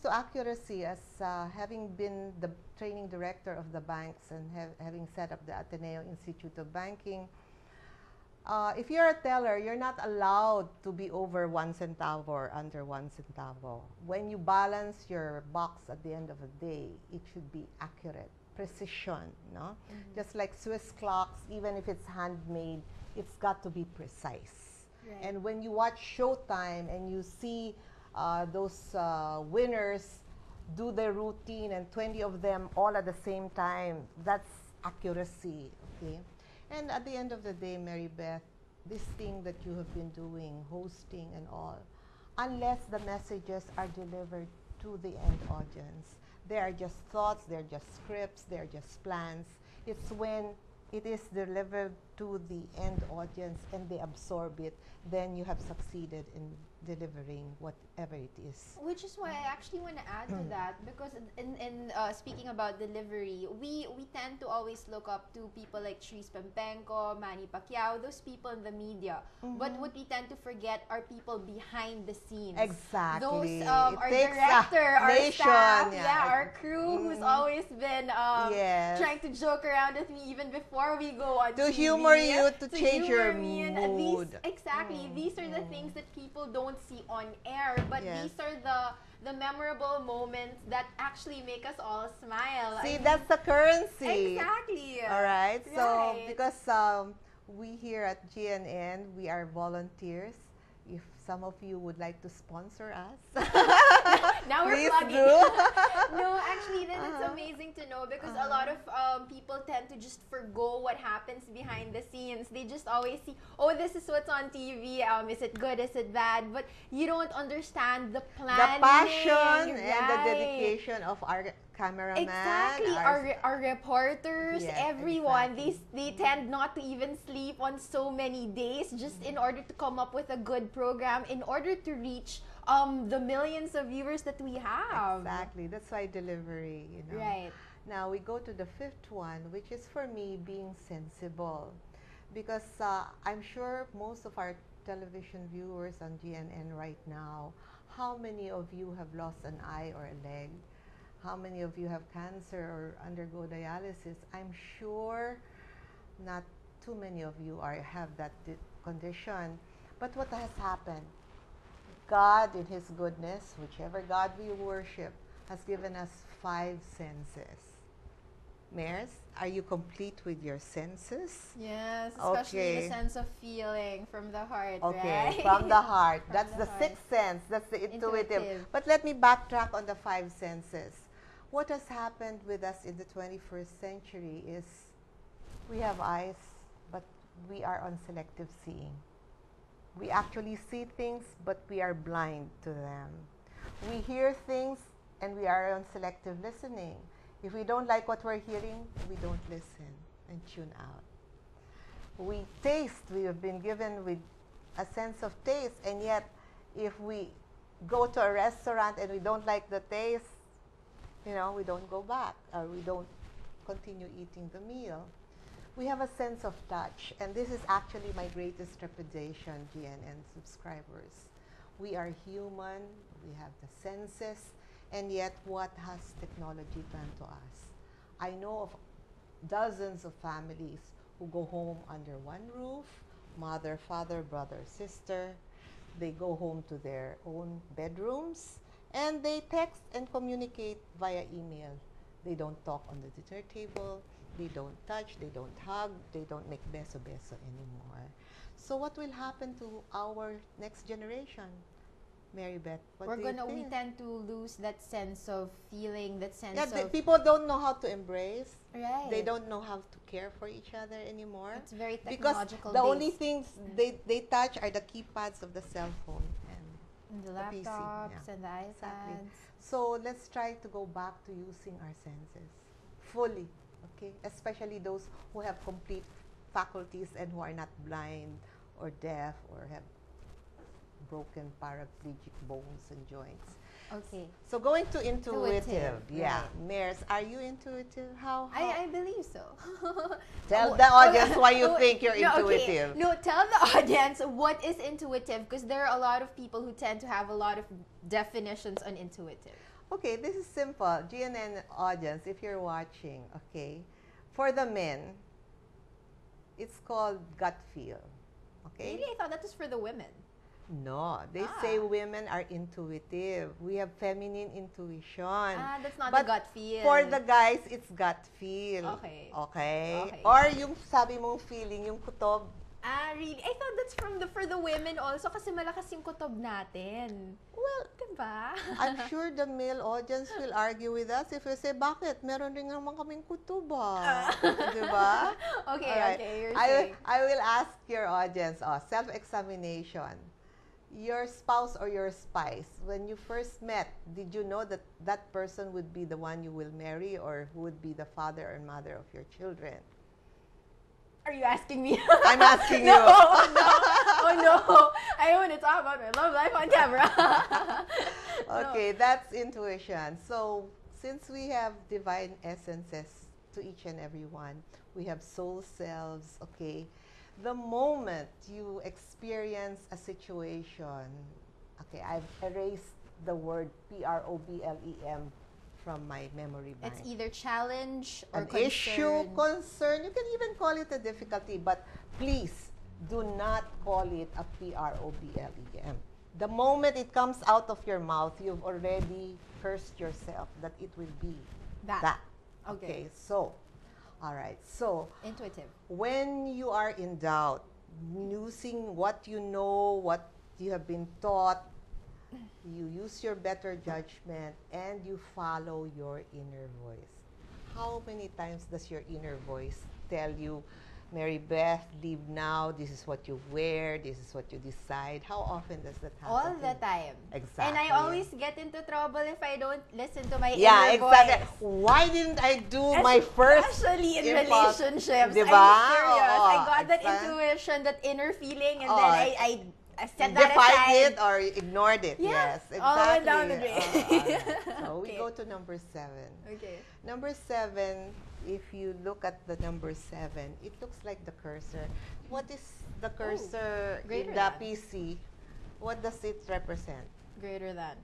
to accuracy, as having been the training director of the banks and having set up the Ateneo Institute of Banking, if you're a teller, you're not allowed to be over 1 centavo or under 1 centavo. When you balance your box at the end of the day, it should be accurate, precision, no? Just like Swiss clocks, even if it's handmade, it's got to be precise. Right. And when you watch Showtime and you see those winners do their routine and 20 of them all at the same time, that's accuracy, okay? And at the end of the day, Mary Beth, this thing that you have been doing, hosting and all, unless the messages are delivered to the end audience, they are just thoughts, they're just scripts, they're just plans. It's when it is delivered to the end audience and they absorb it, then you have succeeded in delivering whatever it is. Which is why I actually want to add to that, because in speaking about delivery, we tend to always look up to people like Tris Pempenko, Manny Pacquiao, those people in the media. But what we tend to forget are people behind the scenes. Exactly. Those our director, our staff, our crew, who's always been trying to joke around with me even before we go on to TV, humor you, to change your mood. These are the things that people don't see on air, but these are the memorable moments that actually make us all smile. See, that's the currency. Exactly. All right. So because we here at GNN, we are volunteers. If some of you would like to sponsor us, now we're plugging. No, actually, then it's amazing to know, because a lot of people tend to just forgo what happens behind the scenes. They just always see, oh, this is what's on TV. Is it good? Is it bad? But you don't understand the planning, the passion, and the dedication of our cameraman. Exactly. Our reporters, everyone, they tend not to even sleep on so many days just in order to come up with a good program, in order to reach the millions of viewers that we have. Exactly. That's why delivery, you know. Right. Now we go to the fifth one, which is for me being sensible. Because I'm sure most of our television viewers on GNN right now, how many of you have lost an eye or a leg? How many of you have cancer or undergo dialysis? I'm sure not too many of you have that condition. But what has happened? God, in His goodness, whichever God we worship, has given us 5 senses. Mares, are you complete with your senses? Yes, especially the sense of feeling from the heart, right? From the heart. That's the sixth sense. That's the intuitive. But let me backtrack on the 5 senses. What has happened with us in the 21st century is we have eyes, but we are on selective seeing. We actually see things, but we are blind to them. We hear things, and we are on selective listening. If we don't like what we're hearing, we don't listen and tune out. We taste. We have been given with a sense of taste, and yet if we go to a restaurant and we don't like the taste, you know, we don't go back, or we don't continue eating the meal. We have a sense of touch, and this is actually my greatest trepidation, GNN subscribers. We are human, we have the senses, and yet what has technology done to us? I know of dozens of families who go home under one roof, mother, father, brother, sister. They go home to their own bedrooms, and they text and communicate via email. They don't talk on the dinner table, they don't touch, they don't hug, they don't make beso-beso anymore. So what will happen to our next generation? Mary Beth, what do you think? We tend to lose that sense of feeling, that sense of... people don't know how to embrace. Right. They don't know how to care for each other anymore. It's very technological Because the only things they touch are the keypads of the cell phone and the laptops and the iPads. Exactly. So let's try to go back to using our senses fully, okay? Especially those who have complete faculties and who are not blind or deaf or have broken paraplegic bones and joints. Okay. So going to intuitive. Yeah. Right. Mares, are you intuitive? How? I believe so. Tell the audience why you think you're intuitive. Okay. No, tell the audience what is intuitive, because there are a lot of people who tend to have a lot of definitions on intuitive. Okay, this is simple. GNN audience, if you're watching, okay, for the men, it's called gut feel. Okay? Really? I thought that was for the women. No, they say women are intuitive. We have feminine intuition. That's not but the gut feel. For the guys, it's gut feel. Okay. Okay? Or yung sabi mong feeling, yung kutob. Really? I thought that's for the women also kasi malakas yung kutob natin. Well, diba? I'm sure the male audience will argue with us if we say, bakit? Meron rin naman kaming kutob diba? Okay, right. okay. You're saying. I will ask your audience, self-examination. Your spouse or your spouse, when you first met, did you know that that person would be the one you will marry or who would be the father or mother of your children? Are you asking me? I'm asking no, you. No. Oh no. I want to talk about my love life on camera. Okay, that's intuition. So, since we have divine essences to each and every one, we have soul selves, okay? The moment you experience a situation, okay, I've erased the word problem from my memory bank. It's either challenge or an concern. issue, concern. You can even call it a difficulty, but please do not call it a problem. The moment it comes out of your mouth, you've already cursed yourself that it will be that. Okay, so, all right. So, intuitive. When you are in doubt, using what you know, what you have been taught, you use your better judgment and you follow your inner voice. How many times does your inner voice tell you, Mary Beth, leave now, this is what you wear, this is what you decide? How often does that happen? All the time. Exactly. And I always get into trouble if I don't listen to my inner exactly. voice. Why didn't I do my first Especially in impulse? relationships. Diba? I'm serious. I got that exactly. intuition, that inner feeling, and then I set that defied aside. it or ignored it. Yes, exactly. All went down the drain. So we go to number 7. Okay. Number 7, if you look at the number 7, it looks like the cursor. What is the cursor in the PC? What does it represent? Greater than.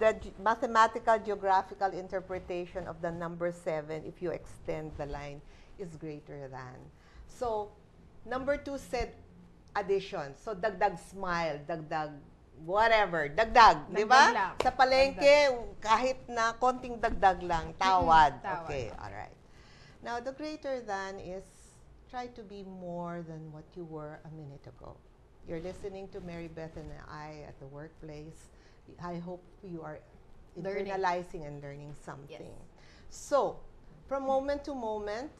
The mathematical geographical interpretation of the number 7, if you extend the line, is greater than. So, number 2 said addition. So, dagdag smile, dagdag whatever, dagdag, di ba? Sa palengke, kahit na konting dagdag lang, tawad. Okay, all right. Now, the greater than is try to be more than what you were a minute ago. You're listening to Mary Beth and I at the workplace. I hope you are internalizing and learning something. Yes. So, from moment to moment,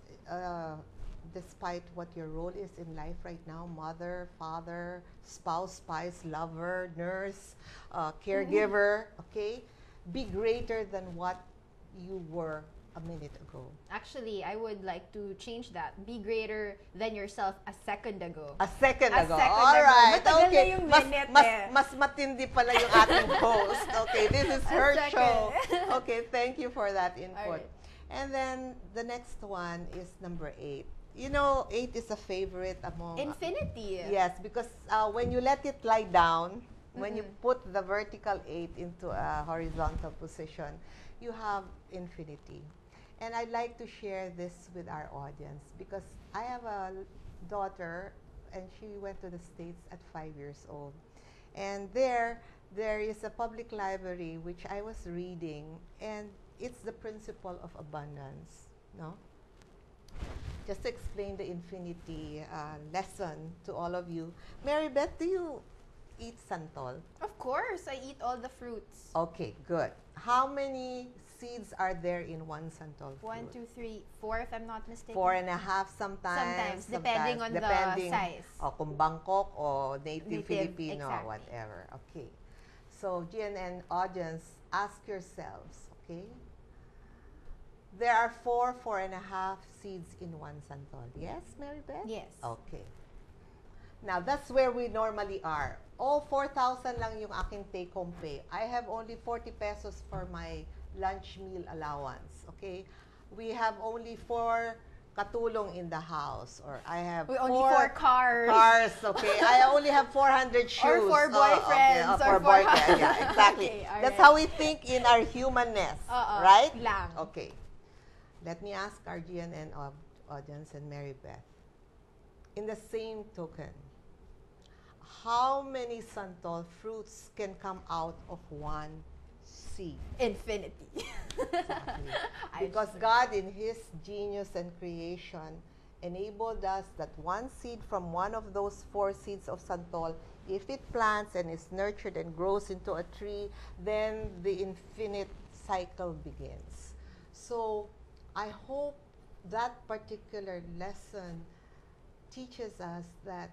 despite what your role is in life right now, mother, father, spouse, spouse, lover, nurse, caregiver, okay? Be greater than what you were a minute ago. Actually, I would like to change that. Be greater than yourself a second ago. A second ago. All right. Matagal okay. na yung minute mas matindi pala yung ating host. Okay, this is her show. Okay, thank you for that input. Right. And then the next one is number 8. You know, 8 is a favorite among... Infinity. Yes, because when you let it lie down, when you put the vertical 8 into a horizontal position, you have infinity. And I'd like to share this with our audience because I have a daughter and she went to the States at 5 years old. And there is a public library which I was reading, and it's the principle of abundance, no? Just to explain the infinity lesson to all of you. Mary Beth, do you eat santol? Of course, I eat all the fruits. Okay, good. How many seeds are there in one santol fruit? 1, 2, 3, 4 if I'm not mistaken. 4.5 sometimes. Depending on the size. O kung Bangkok o native Filipino, exactly. Whatever. Okay. So, GNN audience, ask yourselves, okay? There are 4.5 seeds in one santol. Yes, Mary Beth? Yes. Okay. Now, that's where we normally are. Oh, 4,000 lang yung aking take-home pay. I have only 40 pesos for my lunch meal allowance, okay? We have only 4 katulong in the house, or I have only 4 cars. Okay. I only have 400 shoes. Or 4 boyfriends. Or 4 boyfriends. Yeah, exactly. Okay, that's right. how we think in our humanness, right? Lang. Okay. Let me ask our GNN audience and Mary Beth. In the same token, how many santol fruits can come out of one seed? Infinity. Exactly. Because God, in His genius and creation, enabled us that one seed from one of those 4 seeds of santol, if it plants and is nurtured and grows into a tree, then the infinite cycle begins. So I hope that particular lesson teaches us that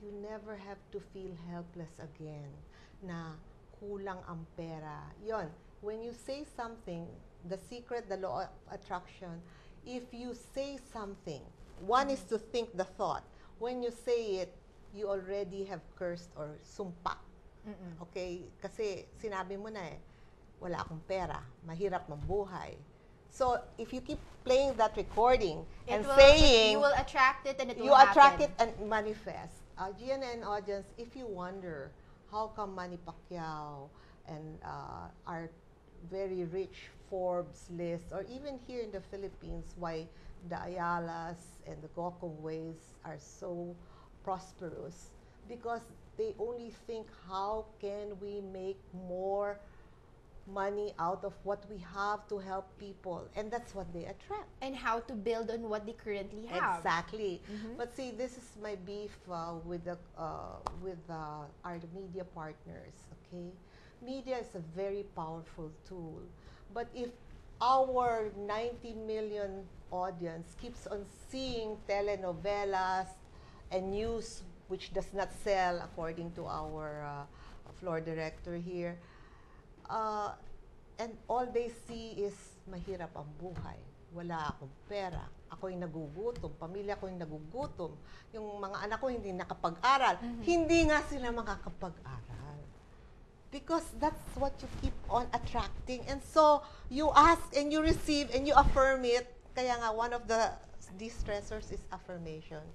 you never have to feel helpless again na kulang ang pera. Yon, when you say something, the secret, the law of attraction, if you say something, one is to think the thought. When you say it, you already have cursed or sumpa. Okay? Kasi sinabi mo na wala akong pera, mahirap mabuhay. So, if you keep playing that recording saying... You will attract it and it will happen. You attract it and manifest. GNN audience, if you wonder how come Manny Pacquiao and our very rich Forbes list, or even here in the Philippines, why the Ayalas and the Gokongways are so prosperous, because they only think, how can we make more money out of what we have to help people, and that's what they attract. And how to build on what they currently have. Exactly. But see, this is my beef with our media partners. Okay, media is a very powerful tool, but if our 90 million audience keeps on seeing telenovelas and news which does not sell, according to our floor director here, and all they see is mahirap ang buhay. Wala akong pera. Ako'y nagugutom. Pamilya ko'y nagugutom. Yung mga anak ko hindi nakapag-aral. Hindi nga sila makakapag-aral. Because that's what you keep on attracting. And so, you ask and you receive and you affirm it. Kaya nga, one of the de-stressors is affirmation.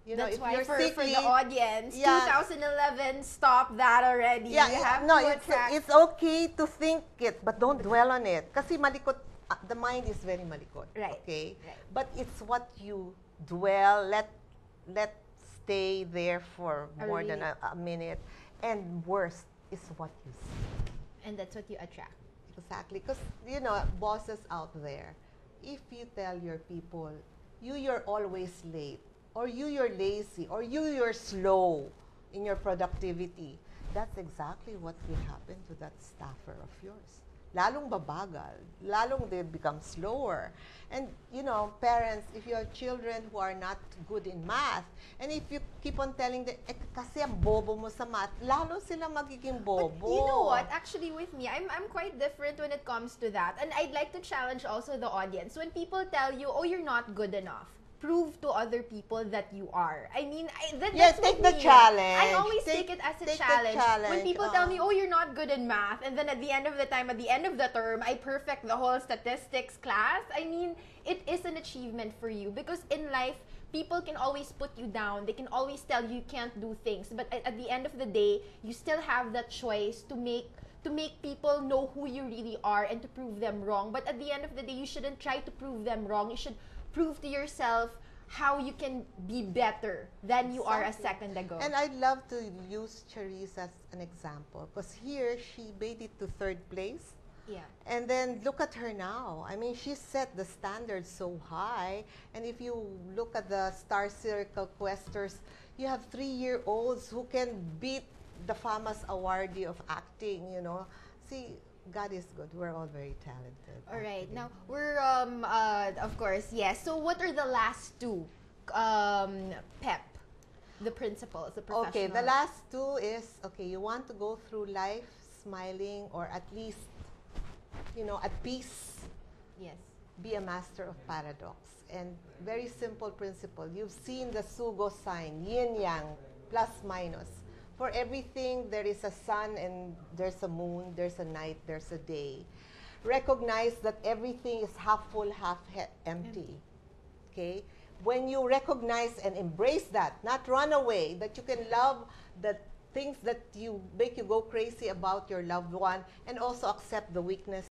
You know, that's if why you're for sickly, the audience, 2011, stop that already. Yeah, you have no, to attract. It's okay to think it, but don't dwell on it. Kasi malikot, the mind is very malikot. Right. Okay? Right. But it's what you dwell, let stay there for more than a minute. And worst is what you see. And that's what you attract. Exactly. Because, you know, bosses out there, if you tell your people, you're always late, or you're lazy, or you're slow in your productivity, that's exactly what will happen to that staffer of yours. Lalong babagal, lalong they become slower. And, you know, parents, if you have children who are not good in math, and if you keep on telling them, kasi ang bobo mo sa math, lalo sila magiging bobo. But you know what? Actually, with me, I'm quite different when it comes to that. And I'd like to challenge also the audience. When people tell you, oh, you're not good enough, prove to other people that you are. I mean, that's take the challenge. I always take it as a challenge. When people tell me, oh, you're not good in math, and then at the end of the time, at the end of the term, I perfect the whole statistics class, I mean, it is an achievement for you. Because in life, people can always put you down. They can always tell you can't do things. But at the end of the day, you still have that choice to make people know who you really are and to prove them wrong. But at the end of the day, you shouldn't try to prove them wrong. You should prove to yourself how you can be better than you are a second ago. And I'd love to use Charisse as an example, because here she made it to 3rd place. Yeah. And then look at her now. I mean, she set the standard so high. And if you look at the Star Circle Questers, you have 3-year-olds who can beat the famous awardee of acting, you know. See, God is good. We're all very talented. All right. Now, we're, of course, yes. So, what are the last 2? PEP, the principles, the professional. Okay, the last 2 is, okay, you want to go through life smiling, or at least, you know, at peace. Yes. Be a master of paradox. And very simple principle. You've seen the Sugo sign, yin-yang, plus minus. For everything, there is a sun and there's a moon, there's a night, there's a day. Recognize that everything is half full, half empty. okay? When you recognize and embrace that, not run away, that you can love the things that make you go crazy about your loved one, and also accept the weakness